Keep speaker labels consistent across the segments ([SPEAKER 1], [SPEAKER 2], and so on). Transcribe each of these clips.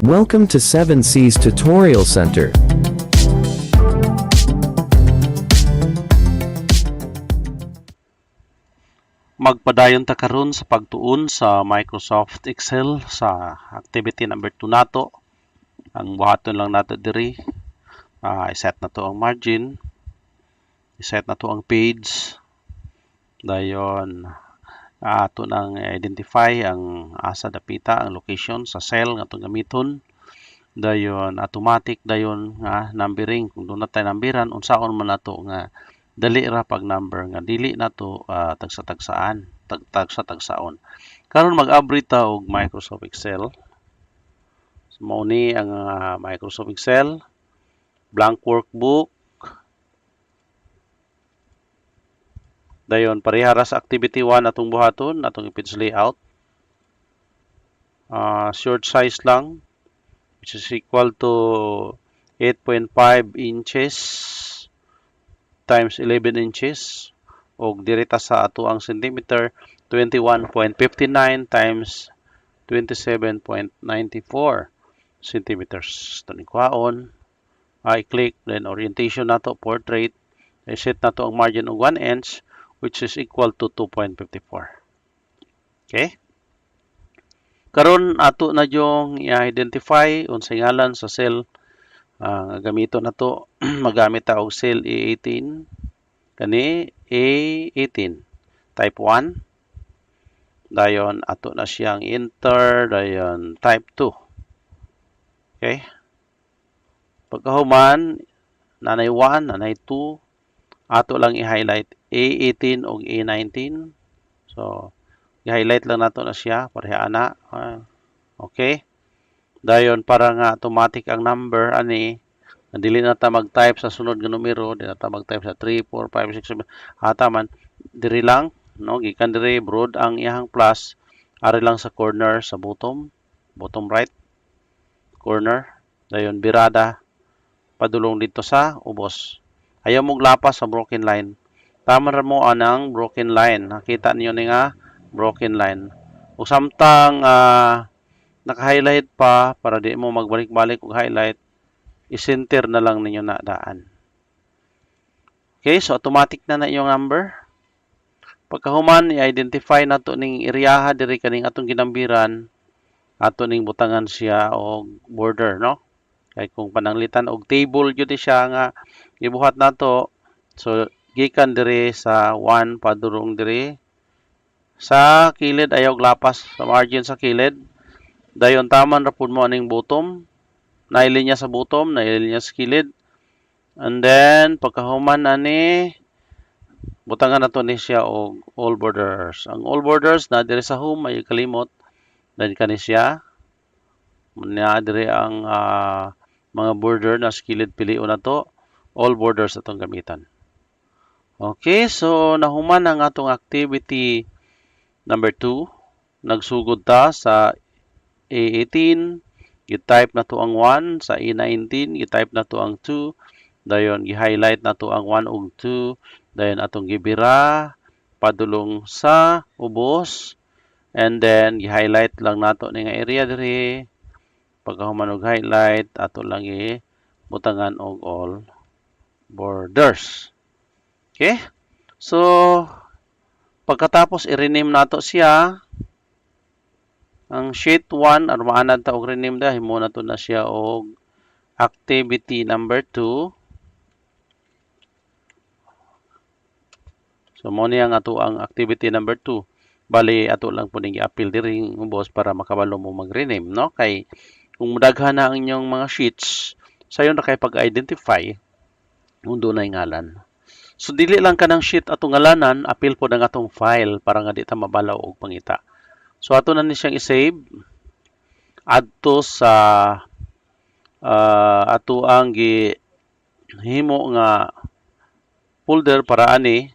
[SPEAKER 1] Welcome to 7C's Tutorial Center.
[SPEAKER 2] Magpadayon ta karon sa pagtuon sa Microsoft Excel sa activity number 2 nato. Ang buhaton lang nato diri, i-set na to ang margin, i-set na to ang page. Dayon ato nang identify ang asa dapita ang location sa cell nga atong gamiton. Dayon automatic dayon nga numbering, kung doon na tayo numberan unsaon man nato nga dali ra pag number nga dili nato tagsa-tagsaon. Karon mag-upgrade ta og Microsoft Excel. So, mao ni ang Microsoft Excel, blank workbook. Dayon parehara sa activity 1 atong buhaton, atong page layout. Short size lang, which is equal to 8.5 inches times 11 inches. Og direta sa ato ang centimeter, 21.59 times 27.94 centimeters. Ito ni kwaon. I-click, then orientation nato, portrait. I-set nato ang margin og 1 inch, which is equal to 2.54. Okay? Karon ato na yung i-identify unsay ngalan sa cell gamito na to. Magamit ta og cell A18. Kani A18 type 1. Dayon ato na siyang enter, dayon type 2. Okay? Pagkahuman nanay 1, nanay 2, ato lang i-highlight A18 o A19. So, i-highlight lang nato na siya, pareha ana. Okay? Dayon para nga automatic ang number ani, dili na ta mag-type sa sunod nga numero, dili na ta mag-type sa 3, 4, 5, 6, 7. Ata man diri lang, no? Gikan diri broad ang iyang plus, ari lang sa corner sa bottom right corner. Dayon birada padulong dito sa ubos. Ayaw mong lapas sa broken line. Tama ra mo anang broken line. Nakita niyo ni nga broken line. Ug samtang naka-highlight pa para di mo magbalik-balik og highlight, i-center na lang ninyo na daan. Okay, so automatic na iyong number. Pagkahuman i-identify nato ning area diri kaning atong ginambiran, ato ning butangan siya og border, no? Kay kung pananglitan og table gyud siya nga gibuhat nato, so gikan diri sa 1 padurong diri sa kilid, ayaw lapas sa margin sa kilid. Dayon taman ra pud mo aning bottom, nailinya sa bottom, nailinya sa kilid. And then pagkahuman ani butangan nato ni siya og all borders. Ang all borders na diri sa home ay kalimot, then kani siya na diri ang mga border na skillet piliun na to, all borders atong gamitan. Okay, so nahuman ang atong activity number 2. Nagsugod ta sa A18, i-type na to ang 1, sa A19, i-type na to ang 2, dayon gi-highlight na to ang 1 ug 2, dayon atong gibira padulong sa ubos, and then gi-highlight lang nato ni nga area diri. Pagkahuman og highlight, ato lang butangan og all borders. Okay? So, pagkatapos i-rename nato siya, ang sheet 1, maanad ta og rename dahil mo na to na siya og activity number 2. So, mo niya nga to ang activity number 2. Bali, ato lang po nang i-appeal diri ng boss para makabalo mo mag-rename, no? Kay kung mudaghan na ang inyong mga sheets, sayo na kay pag-identify kung doon ay ngalan. So, dili lang ka ng sheet atong ngalanan, appeal po ng atong file para nga di ta mabalaw og pangita. So, ato na ni siyang i-save. Adto sa ato ang gihimo nga folder para ani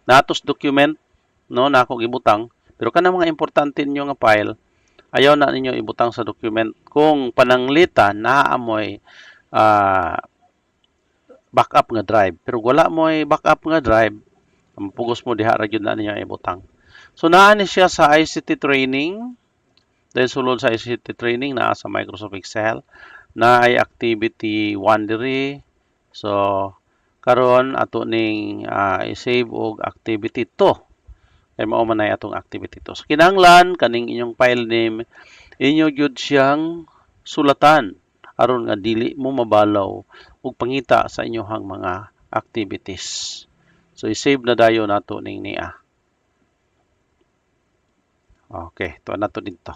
[SPEAKER 2] natos document, no, nako gibutang. Pero kanang mga importante ninyo nga file, ayaw na ninyo ibutang sa document. Kung pananglitan, naamoy backup nga drive. Pero wala mo'y backup nga drive, pugos mo diha ra gyud na ninyo ibutang. So naa ni siya sa ICT training. Then sulod sa ICT training na sa Microsoft Excel na ay activity 1 diri. So karon ato ning i-save og activity 2. Kay mao man ay atong activity 2. So kinahanglan kaning inyong file name inyo gyud siyang sulatan aron nga dili mo mabalaw ug pangita sa inyohang mga activities. So i-save na dayon nato ning niya. Okay, tuwa na to dito.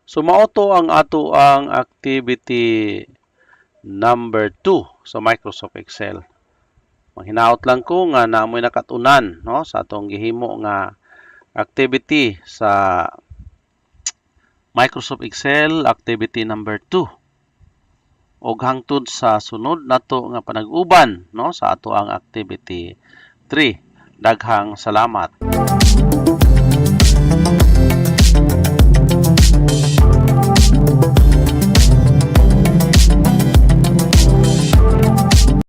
[SPEAKER 2] So mao to ang ato ang activity number 2 sa Microsoft Excel. Manghinaot lang ko nga naamoy nakatunan no sa atong gihimo nga activity sa Microsoft Excel activity number 2. Og hangtod sa sunod nato nga panag-uban no sa ato ang activity 3. Daghang salamat.